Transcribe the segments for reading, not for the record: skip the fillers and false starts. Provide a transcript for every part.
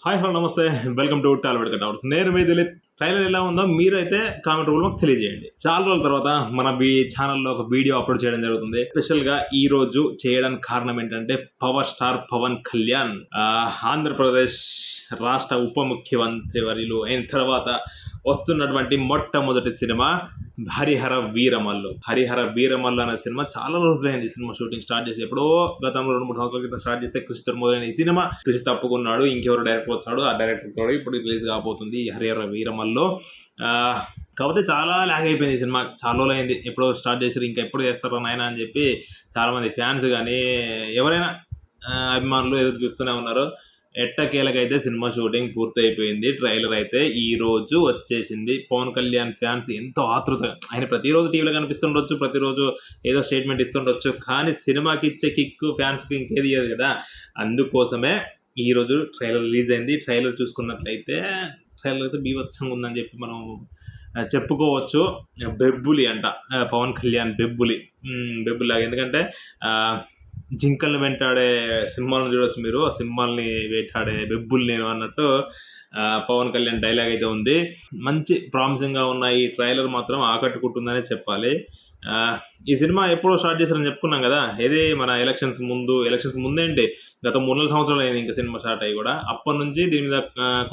Hi hello నమస్తే welcome to Tollywood cutouts. నేను మీ Dilip. Trailer ఎలా ఉందో మీరైతే కామెంట్ రూపంలో మాకు తెలియజేయండి. చాలా రోజుల తర్వాత మన ఛానల్లో ఒక వీడియో అప్లోడ్ చేయడం జరుగుతుంది. స్పెషల్ గా ఈ రోజు చేయడానికి కారణం ఏంటంటే పవర్ స్టార్ పవన్ కళ్యాణ్ ఆంధ్రప్రదేశ్ రాష్ట్ర ఉప ముఖ్యమంత్రి వర్యులు అయిన తర్వాత వస్తున్నటువంటి మొట్టమొదటి సినిమా హరిహర వీరమల్లు. హరిహర వీరమల్లు అనే సినిమా చాలా రోజులైంది సినిమా షూటింగ్ స్టార్ట్ చేసి. ఎప్పుడో గతంలో 2-3 సంవత్సరాల క్రితం స్టార్ట్ చేస్తే క్రిస్తో మొదలైన ఈ సినిమా క్రిస్ తప్పుకున్నాడు. ఇంకెవరు డైరెక్టర్ వచ్చాడు, ఆ డైరెక్టర్ కూడా ఇప్పుడు రిలీజ్ కాబోతుంది ఈ హరిహర వీరమల్లు. కాకపోతే చాలా లాగ్ అయిపోయింది ఈ సినిమా. చాలా రోజులు అయింది, ఎప్పుడో స్టార్ట్ చేశారు, ఇంకా ఎప్పుడు చేస్తారో నాయన అని చెప్పి చాలామంది ఫ్యాన్స్ కానీ ఎవరైనా అభిమానులు ఎదురు చూస్తూనే ఉన్నారు. ఎట్టకేలకైతే సినిమా షూటింగ్ పూర్తయిపోయింది. ట్రైలర్ అయితే ఈ రోజు వచ్చేసింది. పవన్ కళ్యాణ్ ఫ్యాన్స్ ఎంతో ఆతృత. ఆయన ప్రతిరోజు టీవీలో కనిపిస్తుండొచ్చు, ప్రతిరోజు ఏదో స్టేట్మెంట్ ఇస్తుండొచ్చు, కానీ సినిమాకి ఇచ్చే కిక్ ఫ్యాన్స్కి ఇంకేది ఇయ్యదు కదా. అందుకోసమే ఈరోజు ట్రైలర్ రిలీజ్ అయింది. ట్రైలర్ చూసుకున్నట్లయితే ట్రైలర్ అయితే బీభత్సంగా ఉందని చెప్పి మనం చెప్పుకోవచ్చు. బెబ్బులి అంట పవన్ కళ్యాణ్, బెబ్బులి లాగా. ఎందుకంటే జింకల్ని వెంటాడే సింహాలను చూడవచ్చు మీరు, ఆ సింహాల్ని వేటాడే బెబ్బులు నేను అన్నట్టు పవన్ కళ్యాణ్ డైలాగ్ అయితే ఉంది. మంచి ప్రామిసింగ్గా ఉన్న ఈ ట్రైలర్ మాత్రం ఆకట్టుకుంటుందనే చెప్పాలి. ఈ సినిమా ఎప్పుడో స్టార్ట్ చేశారని చెప్పుకున్నాం కదా, ఏది మన ఎలక్షన్స్ ముందేంటి, గత 3 సంవత్సరాలు అయింది ఇంకా సినిమా స్టార్ట్ అయ్యి కూడా. అప్పటి నుంచి దీని మీద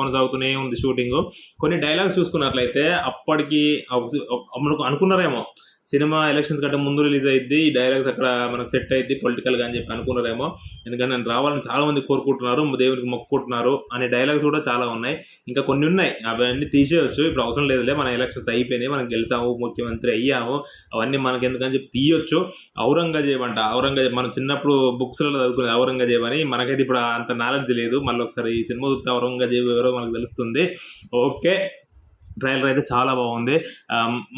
కొనసాగుతూనే ఉంది షూటింగ్. కొన్ని డైలాగ్స్ చూసుకున్నట్లయితే అప్పటికి అనుకున్నారేమో సినిమా ఎలక్షన్స్ కంటే ముందు రిలీజ్ అయ్యింది, ఈ డైలాగ్స్ అక్కడ మనకు సెట్ అయ్యింది పొలిటికల్గా అని చెప్పి అనుకున్నారేమో. ఎందుకంటే నేను రావాలని చాలా మంది కోరుకుంటున్నారు, దేవునికి మొక్కుకుంటున్నారు అనే డైలాగ్స్ కూడా చాలా ఉన్నాయి. ఇంకా కొన్ని ఉన్నాయి, అవన్నీ తీసేయచ్చు, ఇప్పుడు అవసరం లేదులే, మన ఎలక్షన్స్ అయిపోయినాయి, మనం గెలిచాము, ముఖ్యమంత్రి అయ్యాము, అవన్నీ మనకి ఎందుకని చెప్పి తీయొచ్చు. ఔరంగజేబ్ మనం చిన్నప్పుడు బుక్స్లలో చదువుకునేది ఔరంగజేబ్ అని. మనకైతే ఇప్పుడు అంత నాలెడ్జ్ లేదు. మళ్ళీ ఒకసారి ఈ సినిమా చూస్తే ఔరంగజేబ్ ఎవరో మనకు తెలుస్తుంది. ఓకే, ట్రైలర్ అయితే చాలా బాగుంది.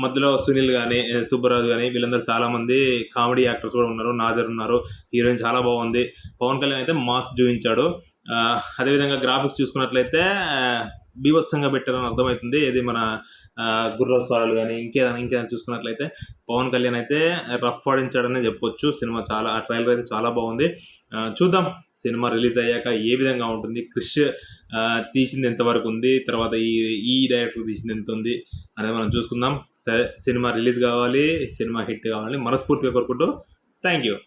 మధ్యలో సునీల్ కానీ, సుబ్బరాజు కానీ వీళ్ళందరూ చాలామంది కామెడీ యాక్టర్స్ కూడా ఉన్నారు. నాజర్ ఉన్నారు, హీరోయిన్ చాలా బాగుంది. పవన్ కళ్యాణ్ అయితే మాస్ చూపించాడు. అదేవిధంగా గ్రాఫిక్స్ చూసుకున్నట్లయితే బీభత్సంగా పెట్టారని అర్థమవుతుంది. ఇది మన గుర్రస్వారాలు కానీ ఇంకేదైనా చూసుకున్నట్లయితే పవన్ కళ్యాణ్ అయితే రఫ్ ఆడించాడనే చెప్పొచ్చు. సినిమా చాలా, ఆ ట్రైలర్ అయితే చాలా బాగుంది. చూద్దాం సినిమా రిలీజ్ అయ్యాక ఏ విధంగా ఉంటుంది, క్రిష్ తీసింది ఎంతవరకు ఉంది, తర్వాత ఈ డైరెక్టర్ తీసింది ఎంత ఉంది అనేది మనం చూసుకుందాం. సరే, సినిమా రిలీజ్ కావాలి, సినిమా హిట్ కావాలని మనస్ఫూర్తిగా కోరుకుంటూ థ్యాంక్ యూ.